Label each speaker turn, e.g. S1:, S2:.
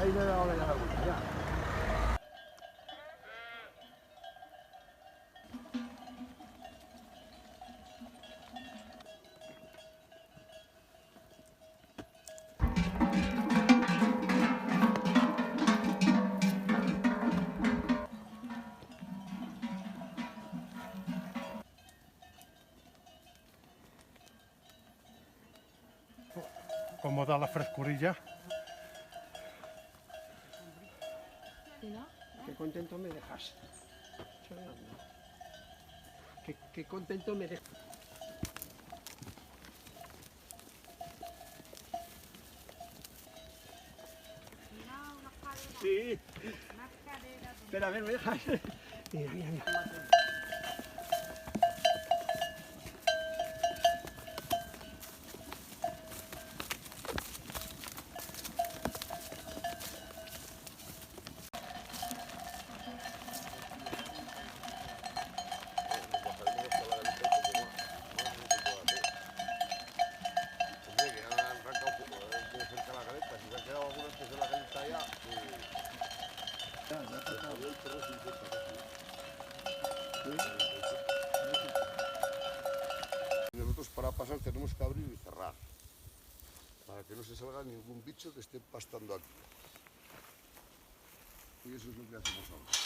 S1: ahí le he dado la vuelta ya. Como da la frescurilla.
S2: Qué contento me dejas. Qué contento me dejas. Sí. Espera, a ver, me dejas. Mira, mira, mira.
S3: Nosotros para pasar tenemos que abrir y cerrar, para que no se salga ningún bicho que esté pastando aquí. Y eso es lo que hacemos ahora.